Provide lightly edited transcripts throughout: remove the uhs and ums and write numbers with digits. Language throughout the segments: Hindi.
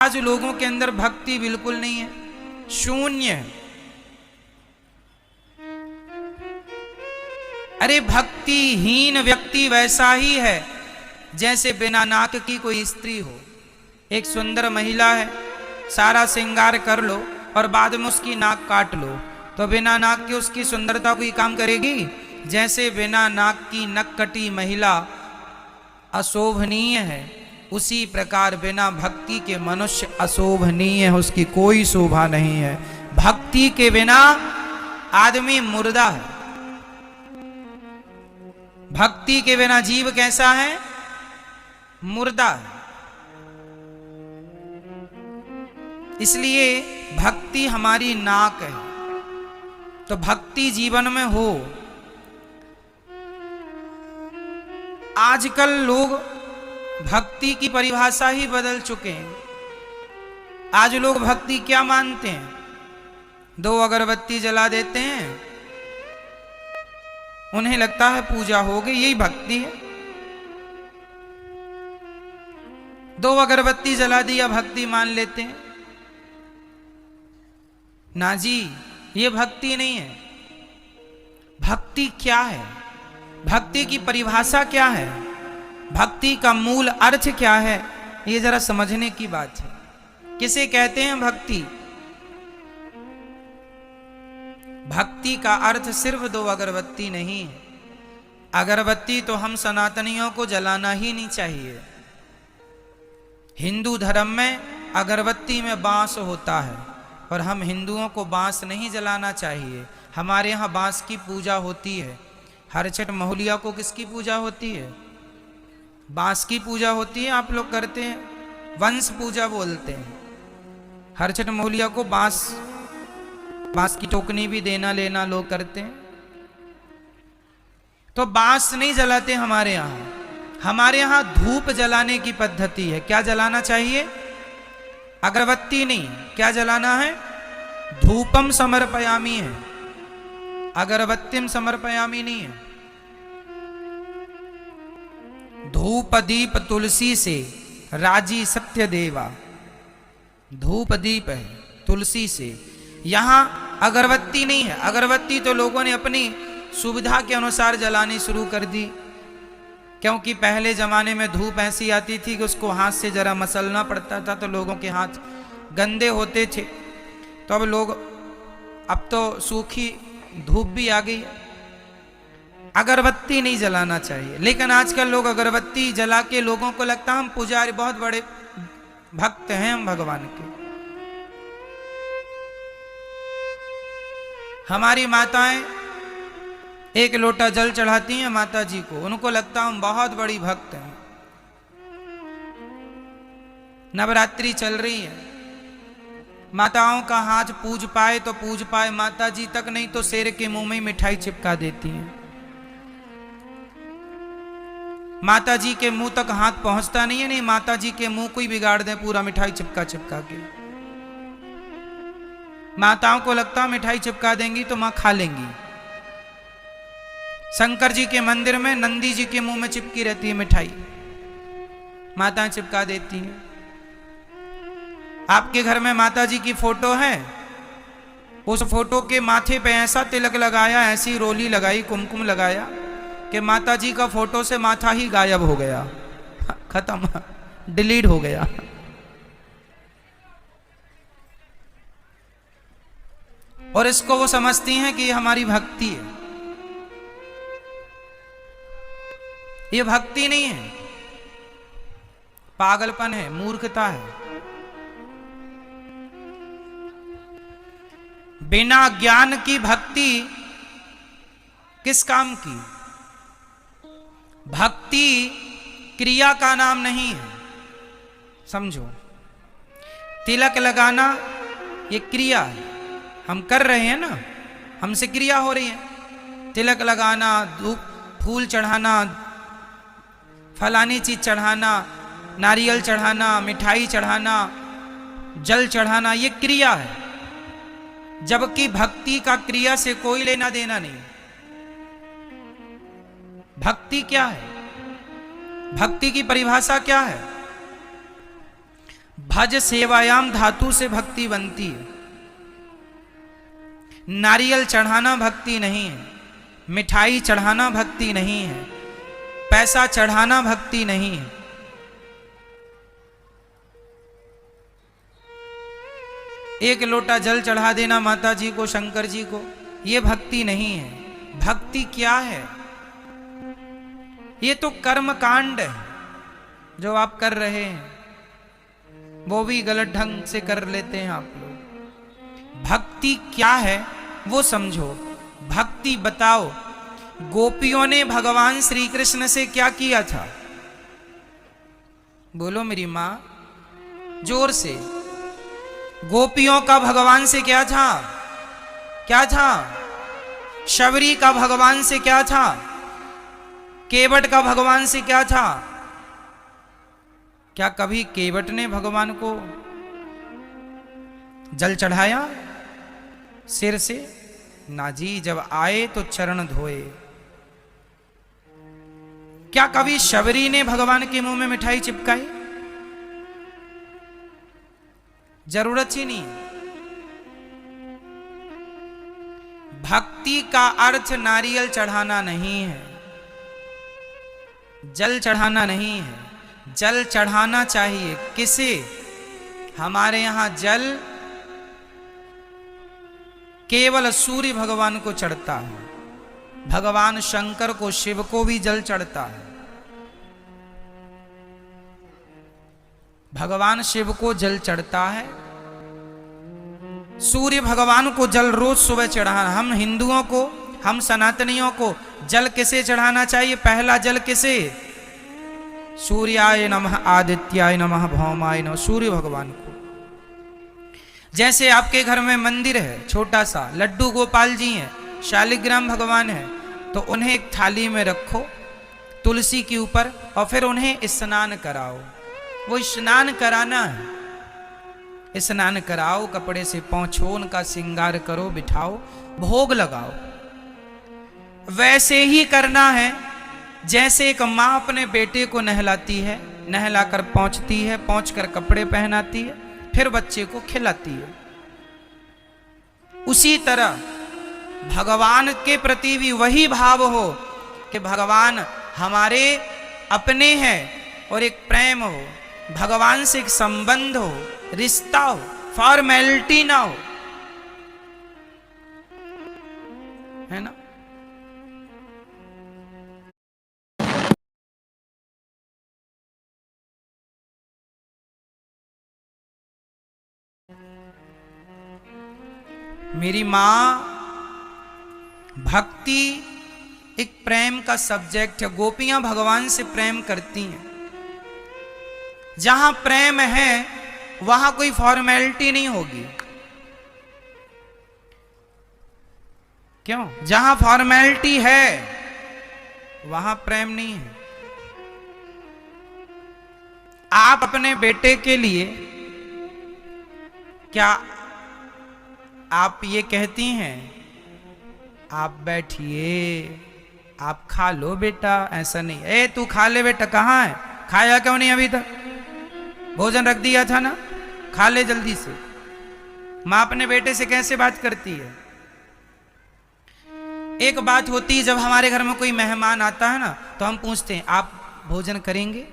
आज लोगों के अंदर भक्ति बिल्कुल नहीं है, शून्य है। अरे भक्तिहीन व्यक्ति वैसा ही है जैसे बिना नाक की कोई स्त्री हो। एक सुंदर महिला है, सारा श्रृंगार कर लो और बाद में उसकी नाक काट लो, तो बिना नाक के उसकी सुंदरता कोई काम करेगी? जैसे बिना नाक की नक कटी महिला अशोभनीय है, उसी प्रकार बिना भक्ति के मनुष्य अशोभनीय है, उसकी कोई शोभा नहीं है। भक्ति के बिना आदमी मुर्दा है। भक्ति के बिना जीव कैसा है? मुर्दा है। इसलिए भक्ति हमारी नाक है। तो भक्ति जीवन में हो। आजकल लोग भक्ति की परिभाषा ही बदल चुके हैं। आज लोग भक्ति क्या मानते हैं? 2 अगरबत्ती जला देते हैं, उन्हें लगता है पूजा हो गई, यही भक्ति है। 2 अगरबत्ती जला दिया, भक्ति मान लेते हैं। ना जी, ये भक्ति नहीं है। भक्ति क्या है? भक्ति की परिभाषा क्या है? भक्ति का मूल अर्थ क्या है? ये जरा समझने की बात है। किसे कहते हैं भक्ति? भक्ति का अर्थ सिर्फ 2 अगरबत्ती नहीं है। अगरबत्ती तो हम सनातनियों को जलाना ही नहीं चाहिए। हिंदू धर्म में अगरबत्ती में बांस होता है और हम हिंदुओं को बांस नहीं जलाना चाहिए। हमारे यहाँ बांस की पूजा होती है। हर छठ महुलिया को किसकी पूजा होती है? बांस की पूजा होती है। आप लोग करते हैं, वंश पूजा बोलते हैं। हर छठ महुलिया को बांस की टोकनी भी देना लेना लोग करते हैं। तो बांस नहीं जलाते हमारे यहाँ। हमारे यहाँ धूप जलाने की पद्धति है। क्या जलाना चाहिए? अगरबत्ती नहीं, क्या जलाना है? धूपम समर्पयामी है, अगरबत्तिम समर्पयामी नहीं है। धूप दीप तुलसी से राजी सत्य देवा। धूप दीप है तुलसी से, यहां अगरबत्ती नहीं है। अगरबत्ती तो लोगों ने अपनी सुविधा के अनुसार जलानी शुरू कर दी, क्योंकि पहले जमाने में धूप ऐसी आती थी कि उसको हाथ से जरा मसलना पड़ता था, तो लोगों के हाथ गंदे होते थे। तो अब तो सूखी धूप भी आ गई। अगरबत्ती नहीं जलाना चाहिए। लेकिन आजकल लोग अगरबत्ती जला के लोगों को लगता है हम पुजारी, बहुत बड़े भक्त हैं हम भगवान के। हमारी माताएं एक लोटा जल चढ़ाती हैं माता जी को, उनको लगता हम बहुत बड़ी भक्त हैं। नवरात्रि चल रही है, माताओं का हाथ पूज पाए तो पूज पाए, माता जी तक नहीं तो शेर के मुंह में मिठाई चिपका देती हैं। माता जी के मुंह तक हाथ पहुंचता नहीं है, नहीं माता जी के मुंह को ही बिगाड़ दें पूरा मिठाई चिपका चिपका के। माताओं को लगता है मिठाई चिपका देंगी तो मां खा लेंगी। शंकर जी के मंदिर में नंदी जी के मुंह में चिपकी रहती है मिठाई, माताएं चिपका देती हैं। आपके घर में माता जी की फोटो है, उस फोटो के माथे पे ऐसा तिलक लगाया, ऐसी रोली लगाई, कुमकुम लगाया कि माता जी का फोटो से माथा ही गायब हो गया, खत्म, डिलीट हो गया। और इसको वो समझती हैं कि ये हमारी भक्ति है। ये भक्ति नहीं है, पागलपन है, मूर्खता है। बिना ज्ञान की भक्ति किस काम की? भक्ति क्रिया का नाम नहीं है, समझो। तिलक लगाना ये क्रिया है, हम कर रहे हैं ना, हमसे क्रिया हो रही है। तिलक लगाना, धूप फूल चढ़ाना, फलानी चीज चढ़ाना, नारियल चढ़ाना, मिठाई चढ़ाना, जल चढ़ाना, ये क्रिया है। जबकि भक्ति का क्रिया से कोई लेना देना नहीं। भक्ति क्या है? भक्ति की परिभाषा क्या है? भज सेवायाम धातु से भक्ति बनती है। नारियल चढ़ाना भक्ति नहीं है, मिठाई चढ़ाना भक्ति नहीं है, पैसा चढ़ाना भक्ति नहीं है। एक लोटा जल चढ़ा देना माता जी को, शंकर जी को, ये भक्ति नहीं है। भक्ति क्या है? ये तो कर्म कांड है जो आप कर रहे हैं, वो भी गलत ढंग से कर लेते हैं आप लोग। भक्ति क्या है वो समझो, भक्ति बताओ। गोपियों ने भगवान श्री कृष्ण से क्या किया था? बोलो मेरी मां, जोर से। गोपियों का भगवान से क्या था? क्या था? शबरी का भगवान से क्या था? केवट का भगवान से क्या था? क्या कभी केवट ने भगवान को जल चढ़ाया सिर से? ना जी, जब आए तो चरण धोए। क्या कभी शबरी ने भगवान के मुंह में मिठाई चिपकाई? जरूरत ही नहीं। भक्ति का अर्थ नारियल चढ़ाना नहीं है, जल चढ़ाना नहीं है। जल चढ़ाना चाहिए किसे? हमारे यहां जल केवल सूर्य भगवान को चढ़ता है, भगवान शंकर को, शिव को भी जल चढ़ता है। भगवान शिव को जल चढ़ता है, सूर्य भगवान को जल रोज सुबह चढ़ाना। हम हिंदुओं को, हम सनातनियों को जल किसे चढ़ाना चाहिए? पहला जल किसे? सूर्याय नमः, आदित्याय नमः, भौमाय नमः, सूर्य भगवान को। जैसे आपके घर में मंदिर है छोटा सा, लड्डू गोपाल जी हैं, शालिग्राम भगवान है, तो उन्हें एक थाली में रखो तुलसी के ऊपर और फिर उन्हें स्नान कराओ। वो स्नान कराना है, स्नान कराओ, कपड़े से पोंछो, उनका श्रृंगार करो, बिठाओ, भोग लगाओ। वैसे ही करना है जैसे एक माँ अपने बेटे को नहलाती है, नहलाकर पोंछती है, पोंछकर कपड़े पहनाती है, फिर बच्चे को खिलाती है। उसी तरह भगवान के प्रति भी वही भाव हो कि भगवान हमारे अपने हैं और एक प्रेम हो, भगवान से एक संबंध हो, रिश्ता हो, फॉर्मेलिटी ना हो, है ना? मेरी मां, भक्ति एक प्रेम का सब्जेक्ट है। गोपियां भगवान से प्रेम करती हैं। जहां प्रेम है वहां कोई फॉर्मेलिटी नहीं होगी। क्यों? जहां फॉर्मेलिटी है वहां प्रेम नहीं है। आप अपने बेटे के लिए क्या आप ये कहती हैं, आप बैठिए, आप खा लो बेटा? ऐसा नहीं। ए तू खा ले बेटा, कहाँ है? खाया क्यों नहीं अभी तक? भोजन रख दिया था ना, खा ले जल्दी से। मां अपने बेटे से कैसे बात करती है? एक बात होती है, जब हमारे घर में कोई मेहमान आता है ना, तो हम पूछते हैं, आप भोजन करेंगे?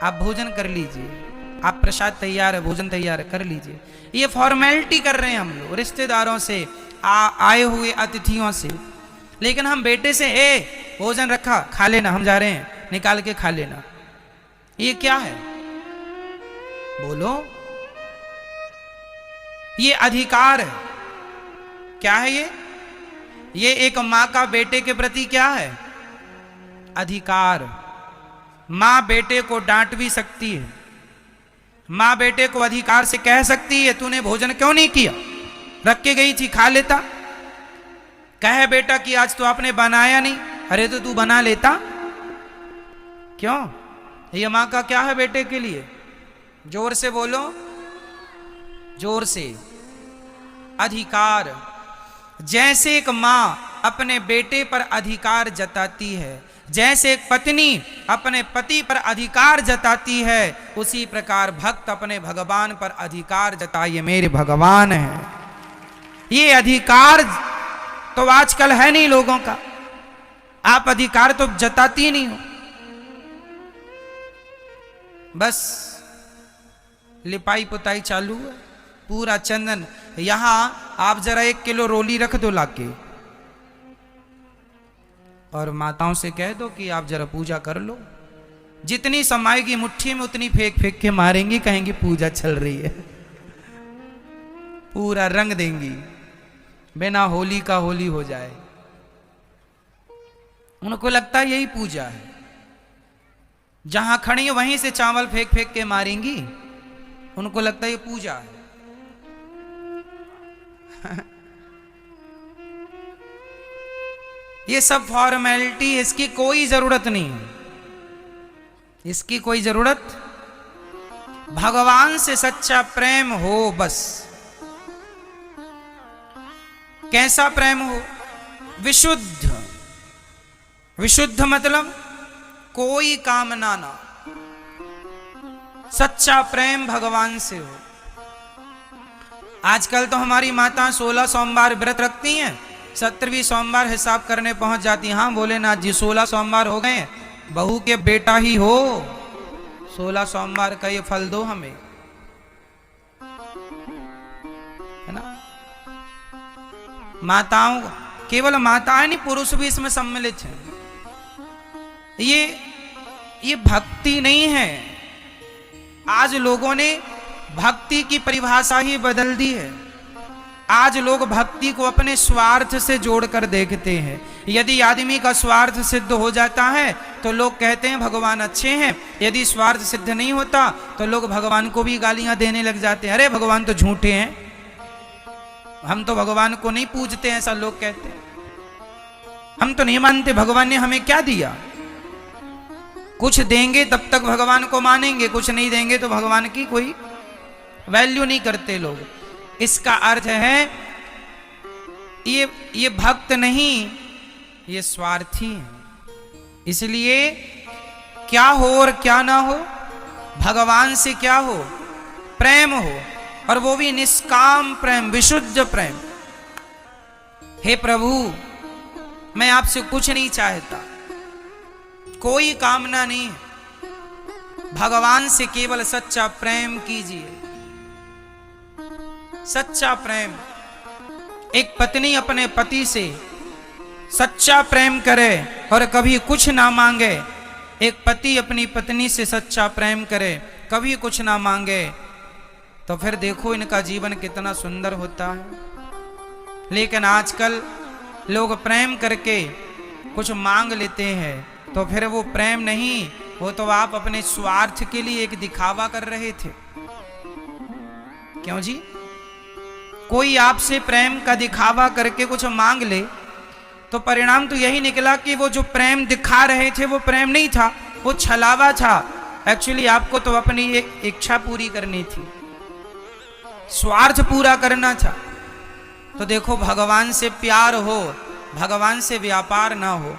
आप भोजन कर लीजिए, आप प्रसाद तैयार है, भोजन तैयार है, कर लीजिए। ये फॉर्मेलिटी कर रहे हैं हम लोग रिश्तेदारों से, आए हुए अतिथियों से। लेकिन हम बेटे से, ए भोजन रखा, खा लेना, हम जा रहे हैं, निकाल के खा लेना। ये क्या है? बोलो। ये अधिकार है। क्या है ये? ये एक मां का बेटे के प्रति क्या है? अधिकार। मां बेटे को डांट भी सकती है, मां बेटे को अधिकार से कह सकती है, तूने भोजन क्यों नहीं किया? रख के गई थी, खा लेता। कहे बेटा कि आज तो आपने बनाया नहीं, अरे तो तू बना लेता। क्यों? ये मां का क्या है बेटे के लिए? जोर से बोलो, जोर से। अधिकार। जैसे एक मां अपने बेटे पर अधिकार जताती है, जैसे एक पत्नी अपने पति पर अधिकार जताती है, उसी प्रकार भक्त अपने भगवान पर अधिकार जताइए, मेरे भगवान है। ये अधिकार तो आजकल है नहीं लोगों का, आप अधिकार तो जताती नहीं हो, बस लिपाई पुताई चालू है, पूरा चंदन। यहां आप जरा 1 किलो रोली रख दो लाके और माताओं से कह दो कि आप जरा पूजा कर लो, जितनी समाएगी मुट्ठी में उतनी फेंक फेंक के मारेंगी, कहेंगी पूजा चल रही है, पूरा रंग देंगी, बिना होली का होली हो जाए। उनको लगता है यही पूजा है, जहां खड़ी है वहीं से चावल फेंक फेंक के मारेंगी, उनको लगता है ये पूजा है। ये सब फॉर्मेलिटी, इसकी कोई जरूरत नहीं है, इसकी कोई जरूरत। भगवान से सच्चा प्रेम हो बस। कैसा प्रेम हो? विशुद्ध। विशुद्ध मतलब कोई कामना ना, सच्चा प्रेम भगवान से हो। आजकल तो हमारी माता 16 सोमवार व्रत रखती हैं, 17वीं सोमवार हिसाब करने पहुंच जाती हैं। हाँ भोलेनाथ जी 16 सोमवार हो गए, बहू के बेटा ही हो, 16 सोमवार का ये फल दो हमें, है ना। माताओं, केवल माताएं नहीं, पुरुष भी इसमें सम्मिलित हैं। ये भक्ति नहीं है। आज लोगों ने भक्ति की परिभाषा ही बदल दी है। आज लोग भक्ति को अपने स्वार्थ से जोड़कर देखते हैं। यदि आदमी का स्वार्थ सिद्ध हो जाता है तो लोग कहते हैं भगवान अच्छे हैं, यदि स्वार्थ सिद्ध नहीं होता तो लोग भगवान को भी गालियां देने लग जाते हैं, अरे भगवान तो झूठे हैं, हम तो भगवान को नहीं पूजते, ऐसा लोग कहते हैं, हम तो नहीं मानते, भगवान ने हमें क्या दिया। कुछ देंगे तब तक भगवान को मानेंगे, कुछ नहीं देंगे तो भगवान की कोई वैल्यू नहीं करते लोग। इसका अर्थ है ये भक्त नहीं, ये स्वार्थी है। इसलिए क्या हो और क्या ना हो, भगवान से क्या हो, प्रेम हो, और वो भी निष्काम प्रेम, विशुद्ध प्रेम। हे प्रभु, मैं आपसे कुछ नहीं चाहता, कोई कामना नहीं, भगवान से केवल सच्चा प्रेम कीजिए, सच्चा प्रेम। एक पत्नी अपने पति से सच्चा प्रेम करे और कभी कुछ ना मांगे, एक पति अपनी पत्नी से सच्चा प्रेम करे, कभी कुछ ना मांगे, तो फिर देखो इनका जीवन कितना सुंदर होता है। लेकिन आजकल लोग प्रेम करके कुछ मांग लेते हैं, तो फिर वो प्रेम नहीं, वो तो आप अपने स्वार्थ के लिए एक दिखावा कर रहे थे। क्यों जी? कोई आपसे प्रेम का दिखावा करके कुछ मांग ले तो परिणाम तो यही निकला कि वो जो प्रेम दिखा रहे थे वो प्रेम नहीं था, वो छलावा था। एक्चुअली आपको तो अपनी एक इच्छा पूरी करनी थी, स्वार्थ पूरा करना था। तो देखो, भगवान से प्यार हो, भगवान से व्यापार ना हो,